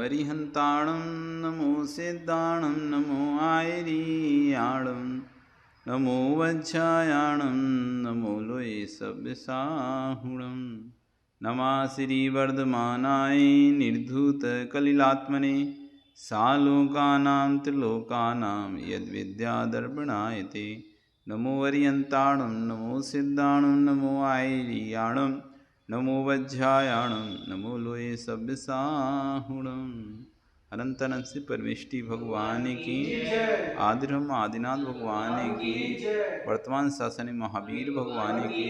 वरिहंताणं नमो सिद्धाणं नमो आयरियाणं नमो वज्रायाणं नमो लोये सव्यसाहुणं नमः श्रीवर्धमानाय निर्धूतकलिलात्मने सालोकानां त्रिलोकानां यद्विद्यादर्पणाय ते नमो वरियन्ताणं नमो सिद्धाणं नमो आयरियाणं नमो वज्रायाणं नमो लोये सव्यसाहुणम्। अनंतन से परमेष्टि भगवान की, आदिरम आदिनाथ भगवान की, वर्तमान शासन महावीर भगवान की,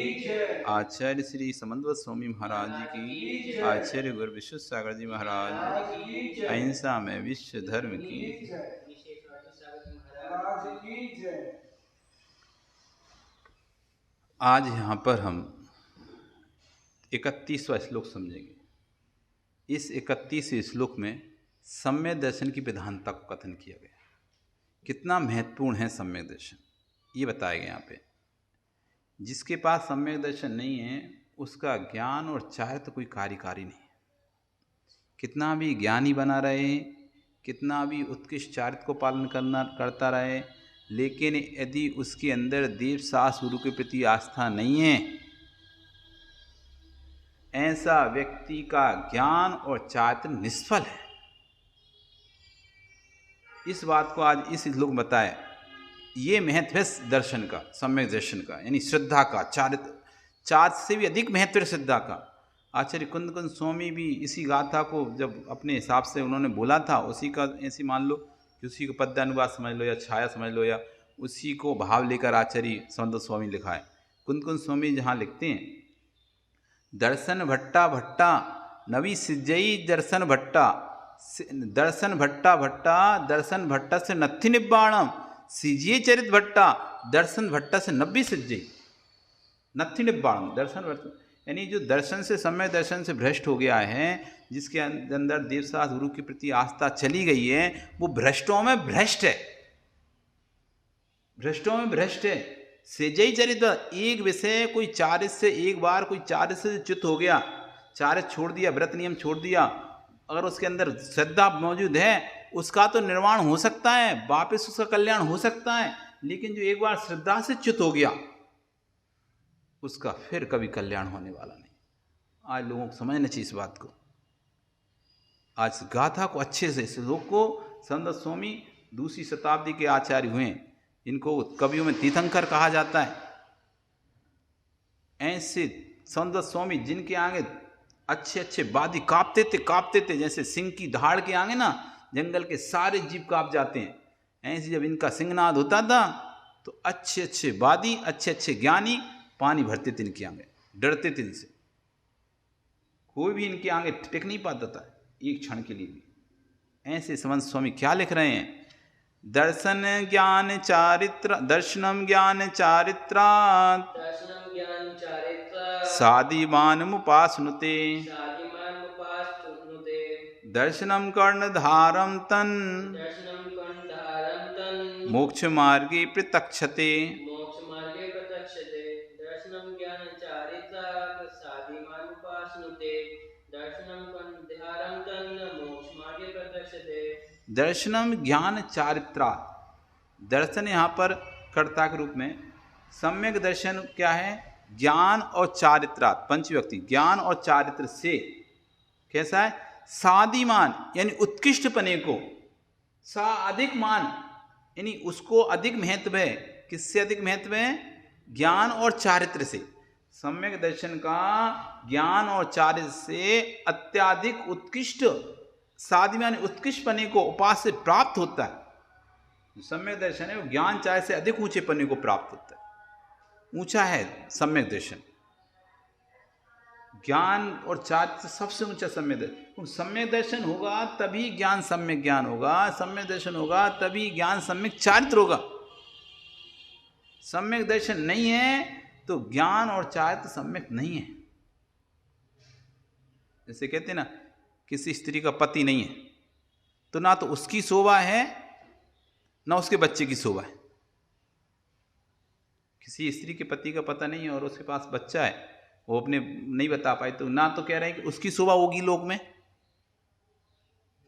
आचार्य श्री समन्वत स्वामी महाराज जी की, आचार्य गुरु विश्व सागर जी महाराज, अहिंसा में विश्व धर्म की। आज यहाँ पर हम 31वां श्लोक समझेंगे। इस 31वें श्लोक में सम्यक दर्शन की प्रधानता को कथन किया गया। कितना महत्वपूर्ण है सम्यक दर्शन, ये बताया गया यहाँ पे। जिसके पास सम्यक दर्शन नहीं है उसका ज्ञान और चारित्र कोई कार्यकारी नहीं है। कितना भी ज्ञानी बना रहे, कितना भी उत्कृष्ट चारित्र को पालन करता रहे, लेकिन यदि उसके अंदर देव शास्त्र गुरु के प्रति आस्था नहीं है, ऐसा व्यक्ति का ज्ञान और चारित्र निष्फल है। इस बात को आज इस श्लोक में बताया। ये महत्व है दर्शन का, सम्यक दर्शन का, यानी श्रद्धा का। चारित्र से भी अधिक महत्व है श्रद्धा का। आचार्य कुंद स्वामी भी इसी गाथा को जब अपने हिसाब से उन्होंने बोला था, उसी का ऐसे मान लो कि उसी को पद्यानुवाद समझ लो या छाया समझ लो, या उसी को भाव लेकर आचार्य समन्वत स्वामी लिखा है। कुंद स्वामी जहाँ लिखते हैं, दर्शन भट्टा भट्टा नवी सिज्जई दर्शन भट्टा, दर्शन भट्टा भट्टा दर्शन भट्टा से नत्थि निब्बाणम, सिजिए चरित भट्टा दर्शन भट्टा से नब्बी सिज्जई नत्थि निब्बाणम। दर्शन भट्टा यानी जो दर्शन से, सम्यक दर्शन से भ्रष्ट हो गया है, जिसके अंदर देवशास्त्र गुरु के प्रति आस्था चली गई है, वो भ्रष्टों में भ्रष्ट है, भ्रष्टों में भ्रष्ट है। सेजई चरित, एक विषय कोई चारित्र से, एक बार कोई चारित्र से च्युत हो गया, चारित्र छोड़ दिया, व्रत नियम छोड़ दिया, अगर उसके अंदर श्रद्धा मौजूद है उसका तो निर्वाण हो सकता है, वापस उसका कल्याण हो सकता है। लेकिन जो एक बार श्रद्धा से च्युत हो गया उसका फिर कभी कल्याण होने वाला नहीं। आज लोगों को समझना चाहिए इस बात को। आज गाथा को अच्छे से, इस श्लोक को समन्वत स्वामी 2वीं शताब्दी के आचार्य हुए, इनको कवियों में तीर्थंकर कहा जाता है। ऐसे समन्वत स्वामी जिनके आगे अच्छे अच्छे वादी कांपते थे, जैसे सिंह की दहाड़ के आगे ना जंगल के सारे जीव कांप जाते हैं, ऐसे जब इनका सिंहनाद होता था तो अच्छे अच्छे वादी, अच्छे अच्छे ज्ञानी पानी भरते थे इनके आगे, डरते थे इनसे। कोई भी इनके आगे टिक नहीं पाता था एक क्षण के लिए भी। ऐसे समन्वत स्वामी क्या लिख रहे हैं, दर्शन ज्ञान चारित्र, दर्शनम ज्ञान चारित्रात् सादिमान मुपासनुते, दर्शनम कर्णधारम तन मोक्ष मार्गे प्रत्यक्षते। दर्शनम ज्ञान चारित्रात्, दर्शन यहाँ पर कर्ता के रूप में, सम्यक दर्शन क्या है, ज्ञान और चारित्रात्, पंचव्यक्ति ज्ञान और चारित्र से। कैसा है, सादिमान यानी उत्कृष्ट पने को, सा अधिक मान यानी उसको अधिक महत्व है। किससे अधिक महत्व है, ज्ञान और चारित्र से। सम्यक दर्शन का ज्ञान और चारित्र से अत्याधिक उत्कृष्ट, सादिमान उत्कृष्ट पने को उपास से प्राप्त होता है। सम्यक दर्शन है वो ज्ञान चारित्र से अधिक ऊंचे पने को प्राप्त होता है। ऊंचा है सम्यक दर्शन, ज्ञान और चारित्र सबसे ऊंचा सम्यक दर्शन। सम्यक दर्शन होगा तभी ज्ञान सम्यक ज्ञान होगा, सम्यक दर्शन होगा तभी ज्ञान सम्यक चारित्र होगा। सम्यक दर्शन नहीं है तो ज्ञान और चारित्र सम्यक नहीं है। जैसे कहते हैं ना, किसी स्त्री का पति नहीं है तो ना तो उसकी शोभा है ना उसके बच्चे की शोभा है। किसी स्त्री के पति का पता नहीं है और उसके पास बच्चा है, वो अपने नहीं बता पाए, तो ना तो कह रहे हैं कि उसकी शोभा होगी लोक में,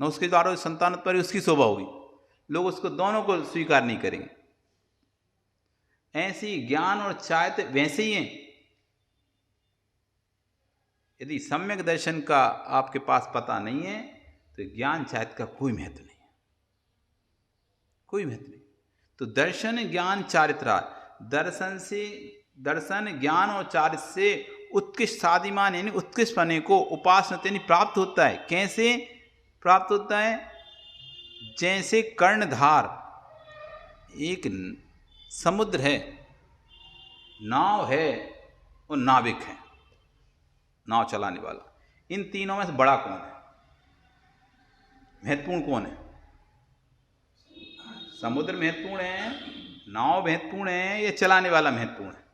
न उसके द्वारा संतान उत्पत्ति उसकी शोभा होगी। लोग उसको दोनों को स्वीकार नहीं करेंगे। ऐसे ही ज्ञान और चारित्र वैसे ही हैं। यदि सम्यक दर्शन का आपके पास पता नहीं है तो ज्ञान चारित्र का कोई महत्व नहीं है, कोई महत्व नहीं। तो दर्शन ज्ञान चारित्र, दर्शन ज्ञान और चारित्र से उत्कृष्ट साधिमान यानी उत्कृष्ट पने को उपासना यानी प्राप्त होता है। कैसे प्राप्त होता है? जैसे कर्णधार एक समुद्र है, नाव है और नाविक है, नाव चलाने वाला। इन तीनों में से बड़ा कौन है? महत्वपूर्ण कौन है? समुद्र महत्वपूर्ण है, नाव महत्वपूर्ण है, या चलाने वाला महत्वपूर्ण है?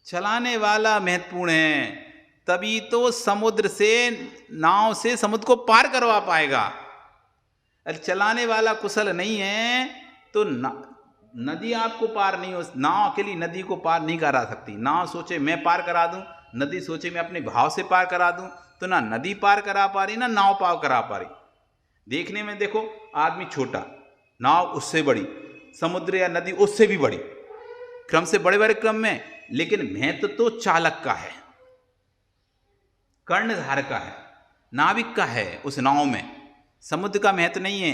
चलाने वाला महत्वपूर्ण है। तभी तो समुद्र से, नाव से समुद्र को पार करवा पाएगा। अगर चलाने वाला कुशल नहीं है तो नदी आपको पार नहीं हो, नाव अकेली नदी को पार नहीं करा सकती। नाव सोचे मैं पार करा दूं, नदी सोचे मैं अपने भाव से पार करा दूं, तो ना नदी पार करा पा रही ना नाव पार करा पा रही। देखने में देखो आदमी छोटा, नाव उससे बड़ी, समुद्र या नदी उससे भी बड़ी, क्रम से बड़े बड़े क्रम में, लेकिन महत्व तो चालक का है, कर्णधार का है, नाविक का है उस नाव में। समुद्र का महत्व नहीं है,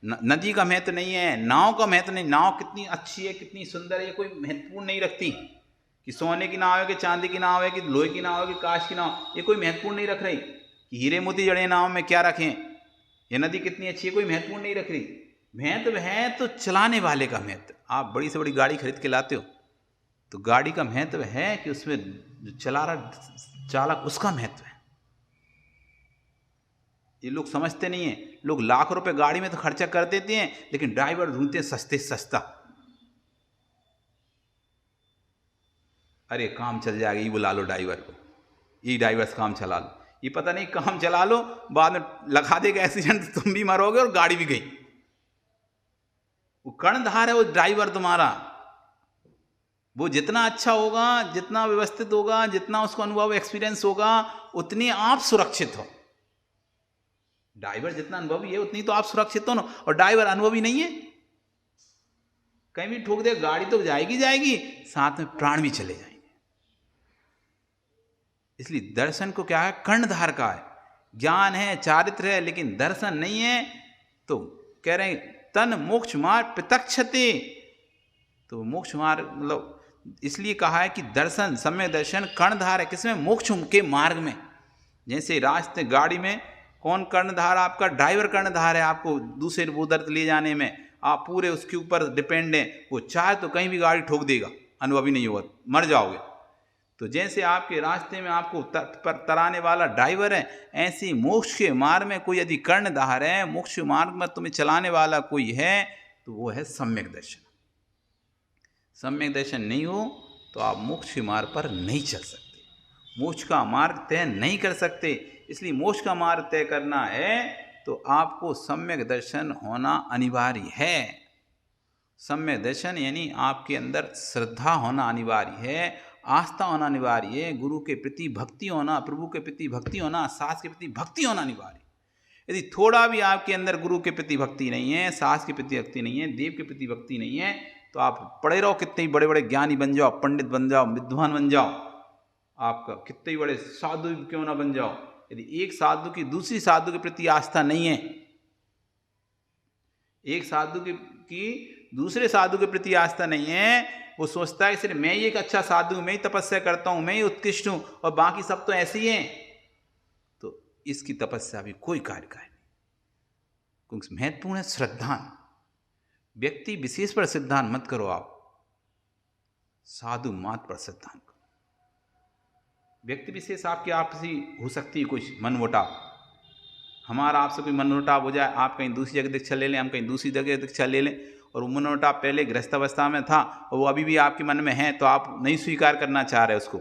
नदी का महत्व नहीं है, नाव का महत्व नहीं। नाव कितनी अच्छी है, कितनी सुंदर है, ये कोई महत्वपूर्ण नहीं रखती कि सोने की नाव है कि चांदी की नाव है कि लोहे की नाव है कि कांच की नाव, ये कोई महत्वपूर्ण नहीं रख रही कि हीरे मोती जड़े नाव में क्या रखें, ये नदी कितनी अच्छी है, कोई महत्वपूर्ण नहीं रख रही। महत्व है तो चलाने वाले का महत्व। आप बड़ी से बड़ी गाड़ी खरीद के लाते हो तो गाड़ी का महत्व है कि उसमें जो चला रहा चालक उसका महत्व है। ये लोग समझते नहीं हैं। लोग लाख रुपए गाड़ी में तो खर्चा कर देते हैं, लेकिन ड्राइवर ढूंढते हैं सस्ते सस्ता। अरे काम चल जाएगा, ये बुला लो ड्राइवर को, ये ड्राइवर से काम चला लो। ये पता नहीं काम चला लो, बाद में लगा देगा एक्सीडेंट, तुम भी मरोगे और गाड़ी भी गई। वो कर्णधार है वो ड्राइवर तुम्हारा। वो जितना अच्छा होगा, जितना व्यवस्थित होगा, जितना उसको अनुभव एक्सपीरियंस होगा, उतनी आप सुरक्षित हो। ड्राइवर जितना अनुभवी है उतनी तो आप सुरक्षित हो ना। और ड्राइवर अनुभवी नहीं है, कहीं भी ठोक दे गाड़ी तो जाएगी जाएगी, साथ में प्राण भी चले जाएंगे। इसलिए दर्शन को क्या है? कर्णधार का है। ज्ञान है, चारित्र है, लेकिन दर्शन नहीं है तो कह रहे हैं तन मोक्ष मार्ग प्रत्यक्षते। तो मोक्ष मार्ग मतलब इसलिए कहा है कि दर्शन, सम्यक दर्शन कर्णधार है। किसमें? मोक्ष के मार्ग में। जैसे रास्ते गाड़ी में कौन कर्णधार? आपका ड्राइवर कर्णधार है आपको दूसरे उधर ले जाने में। आप पूरे उसके ऊपर डिपेंड हैं। वो चाहे तो कहीं भी गाड़ी ठोक देगा, अनुभवी नहीं होगा, मर जाओगे। तो जैसे आपके रास्ते में आपको पर तराने वाला ड्राइवर है, ऐसे ही मोक्ष के मार्ग में कोई यदि कर्णधार है, मोक्ष मार्ग में तुम्हें चलाने वाला कोई है, तो वो है सम्यक दर्शन। सम्यक दर्शन नहीं हो तो आप मोक्ष के मार्ग पर नहीं चल सकते, मोक्ष का मार्ग तय नहीं कर सकते। इसलिए मोक्ष का मार्ग तय करना है तो आपको सम्यक दर्शन होना अनिवार्य है। सम्यक दर्शन यानी आपके अंदर श्रद्धा होना अनिवार्य है, आस्था होना अनिवार्य है, गुरु के प्रति भक्ति होना, प्रभु के प्रति भक्ति होना, शास्त्र के प्रति भक्ति होना अनिवार्य है। यदि थोड़ा भी आपके अंदर गुरु के प्रति भक्ति नहीं है, शास्त्र के प्रति भक्ति नहीं है, देव के प्रति भक्ति नहीं है, तो आप पढ़े रहो, कितने ही बड़े बड़े ज्ञानी बन जाओ, पंडित बन जाओ, विद्वान बन जाओ, आपका कितने ही बड़े साधु क्यों ना बन जाओ, यदि एक साधु की दूसरी साधु के प्रति आस्था नहीं है, एक साधु की दूसरे साधु के प्रति आस्था नहीं है, वो सोचता है सिर्फ मैं ही एक अच्छा साधु हूं, मैं ही तपस्या करता हूं, मैं ही उत्कृष्ट हूं और बाकी सब तो ऐसे ही हैं, तो इसकी तपस्या भी कोई कार्य का नहीं। क्योंकि महत्वपूर्ण है श्रद्धान। व्यक्ति विशेष पर श्रद्धान मत करो, आप साधु मात्र पर श्रद्धान करो। व्यक्ति विशेष आपकी आपसी हो सकती है कुछ मनमुटाव, हमारा आपसे कोई मनमुटाव हो जाए, आप कहीं दूसरी जगह दीक्षा ले लें, हम कहीं दूसरी जगह दीक्षा ले लें, और वो मनमुटाव पहले गृहस्थ अवस्था में था और वो अभी भी आपके मन में है, तो आप नहीं स्वीकार करना चाह रहे उसको,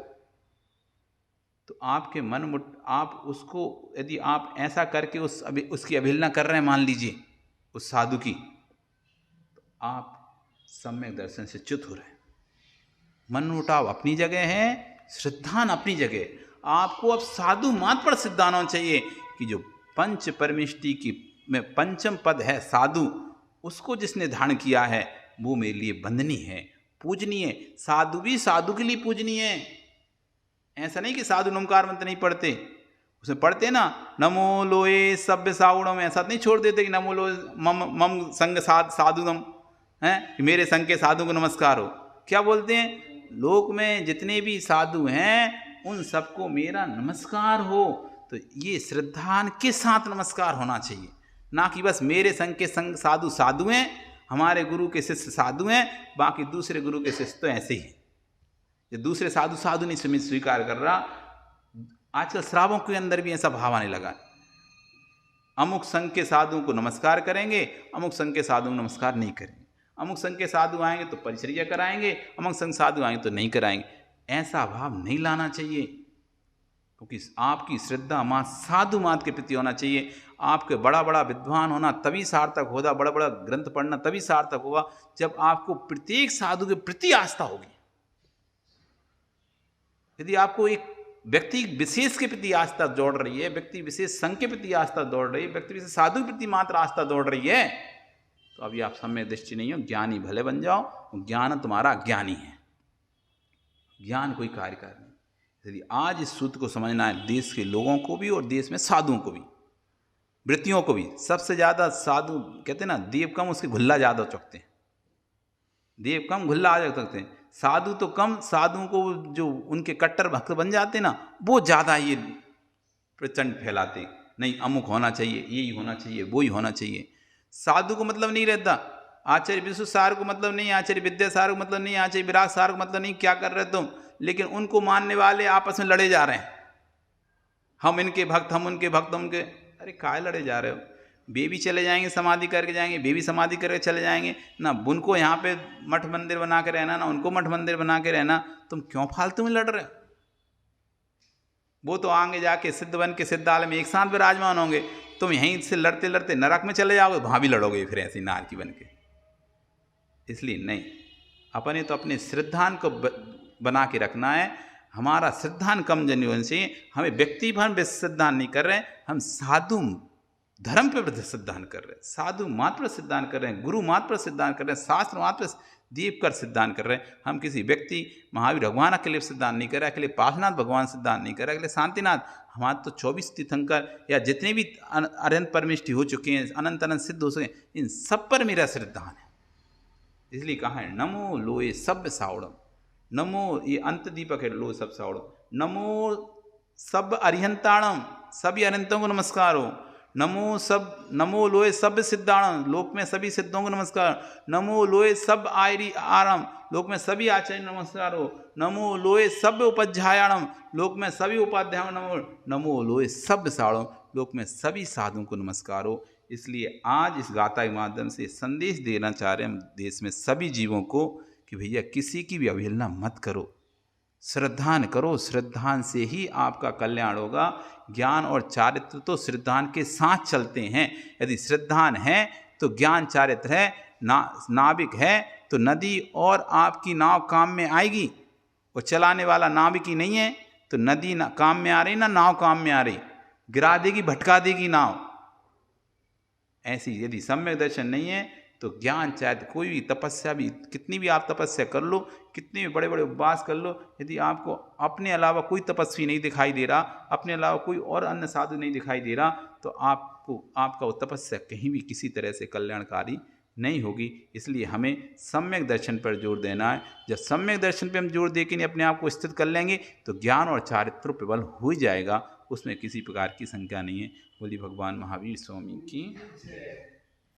तो आपके आप उसको यदि आप ऐसा करके उसकी अवहेलना कर रहे हैं, मान लीजिए उस साधु की, तो आप सम्यक दर्शन से च्युत हो रहे हैं। मनमुटाव अपनी जगह है, श्रद्धान अपनी जगह। आपको अब साधु मात्र पर सिद्ध आना चाहिए कि जो पंच परमिष्टि की में पंचम पद है साधु, उसको जिसने धारण किया है वो मेरे लिए वंदनीय है, पूजनीय। साधु भी साधु के लिए पूजनीय है। ऐसा नहीं कि साधु नमकार मंत्र नहीं पढ़ते, उसमें पढ़ते ना नमो लोए सभ्य साउणम, ऐसा नहीं छोड़ देते कि नमो लो मम मम संग साधु नम है कि मेरे संग के साधु को नमस्कार हो। क्या बोलते हैं, लोक में जितने भी साधु हैं उन सबको मेरा नमस्कार हो। तो ये श्रद्धा के साथ नमस्कार होना चाहिए, ना कि बस मेरे संग के संग साधु साधु हैं, हमारे गुरु के शिष्य साधु हैं, बाकी दूसरे गुरु के शिष्य तो ऐसे ही हैं। ये दूसरे साधु साधु नहीं स्वीकार कर रहा। आजकल श्रावकों के अंदर भी ऐसा भाव आने लगा, अमुक संघ के साधुओं को नमस्कार करेंगे, अमुक संघ के साधु नमस्कार नहीं करेंगे, अमुक संघ के साधु आएंगे तो परिचर्या कराएंगे, अमुक संघ साधु आएंगे तो नहीं कराएंगे। ऐसा भाव नहीं लाना चाहिए, क्योंकि आपकी श्रद्धा माँ साधु मात के प्रति होना चाहिए। आपके बड़ा बड़ा विद्वान होना तभी सार्थक होगा, बड़ा बड़ा ग्रंथ पढ़ना तभी सार्थक होगा जब आपको प्रत्येक साधु के प्रति आस्था होगी। यदि आपको एक व्यक्ति विशेष के प्रति आस्था दौड़ रही है, व्यक्ति विशेष संघ के प्रति आस्था दौड़ रही है, व्यक्ति विशेष साधु के प्रति मात्र आस्था दौड़ रही है, तो अभी आप सम्यक दृष्टि नहीं हो। ज्ञानी भले बन जाओ, ज्ञान तुम्हारा ज्ञानी है, ज्ञान कोई कार्यकार नहीं। यदि आज इस सूत्र को समझना है, देश के लोगों को भी और देश में साधुओं को भी, वृत्तियों को भी। सबसे ज़्यादा साधु कहते हैं ना, देव कम उसके घुल्ला ज़्यादा चुकते हैं, देव कम घुल्ला आ सकते हैं, साधु तो कम, साधुओं को जो उनके कट्टर भक्त बन जाते ना वो ज़्यादा ये प्रचंड फैलाते, नहीं अमुक होना चाहिए, यही होना चाहिए, वो ही होना चाहिए। साधु को मतलब नहीं रहता, आचार्य विश्व सार को मतलब नहीं, आचार्य विद्यासार को मतलब नहीं, आचार्य विराट सार को मतलब नहीं, क्या कर रहे तुम। लेकिन उनको मानने वाले आपस में लड़े जा रहे हैं, हम इनके भक्त, हम उनके भक्त, उनके। अरे काय लड़े जा रहे हो, वे भी चले जाएंगे समाधि करके जाएंगे, वे भी समाधि करके चले जाएंगे ना। उनको यहाँ पे मठ मंदिर बना के रहना, ना उनको मठ मंदिर बना के रहना, तुम क्यों फालतू में लड़ रहे हो। वो तो आगे जाके सिद्ध बन के सिद्धालय में एक साथ विराजमान होंगे, तुम यहीं से लड़ते लड़ते नरक में चले जाओगे, वहाँ भी लड़ोगे फिर ऐसी नारकी बन के। इसलिए नहीं, अपने तो अपने श्रद्धान को बना के रखना है। हमारा श्रद्धान कम जन होने से, हमें व्यक्ति भर श्रद्धान नहीं कर रहे हैं, हम साधु धर्म पर सिद्धांत कर रहे हैं, साधु मात्र सिद्धांत कर रहे हैं, गुरु मात्र सिद्धांत कर रहे हैं, शास्त्र मात्र दीप कर सिद्धांत कर रहे हैं। हम किसी व्यक्ति महावीर भगवान के लिए सिद्धांत नहीं कर रहे, अकेले पार्श्वनाथ भगवान सिद्धांत नहीं कर रहे, अकेले शांतिनाथ, हमारे तो 24 तीर्थंकर या जितने भी अनंत परमिष्टि हो चुके हैं, अनंत अनंत सिद्ध हो सके, इन सब पर मेरा श्रद्धान है। इसलिए कहा है नमो लोए सब सावड़म, नमो ये अंत दीपक है, लो सब सावड़म, नमो सब अरिहंताणम, सभी अरिहंतों को नमस्कार हो, नमो लोए सब सिद्धाणम, लोक में सभी सिद्धों को नमस्कार, नमो लोए सब आयरी आरम, लोक में सभी आचार्य नमस्कार हो, नमो लोए सब उपाध्यायणम, लोक में सभी उपाध्यायों नमो, नमो लोए सब साड़म, लोक में सभी साधुओं को नमस्कार हो। इसलिए आज इस गाथा के माध्यम से संदेश देना चाह रहे हैं हम देश में सभी जीवों को कि भैया किसी की भी अवहेलना मत करो, श्रद्धान करो, श्रद्धान से ही आपका कल्याण होगा। ज्ञान और चारित्र तो श्रद्धान के साथ चलते हैं। यदि श्रद्धान है तो ज्ञान चारित्र है, नाविक है तो नदी और आपकी नाव काम में आएगी। और चलाने वाला नाविक ही नहीं है तो नदी ना काम में आ रही ना नाव काम में आ रही, गिरा देगी, भटका देगी नाव। ऐसी यदि सम्यक दर्शन नहीं है तो ज्ञान चाहे कोई भी तपस्या भी, कितनी भी आप तपस्या कर लो, कितने भी बड़े बड़े उपवास कर लो, यदि आपको अपने अलावा कोई तपस्वी नहीं दिखाई दे रहा, अपने अलावा कोई और अन्य साधु नहीं दिखाई दे रहा, तो आपका वो तपस्या कहीं भी किसी तरह से कल्याणकारी नहीं होगी। इसलिए हमें सम्यक दर्शन पर जोर देना है। जब सम्यक दर्शन पर हम जोर दे के अपने आप को स्थित कर लेंगे तो ज्ञान और चारित्र प्रबल हो ही जाएगा, उसमें किसी प्रकार की शंका नहीं है। बोलिए भगवान महावीर स्वामी की।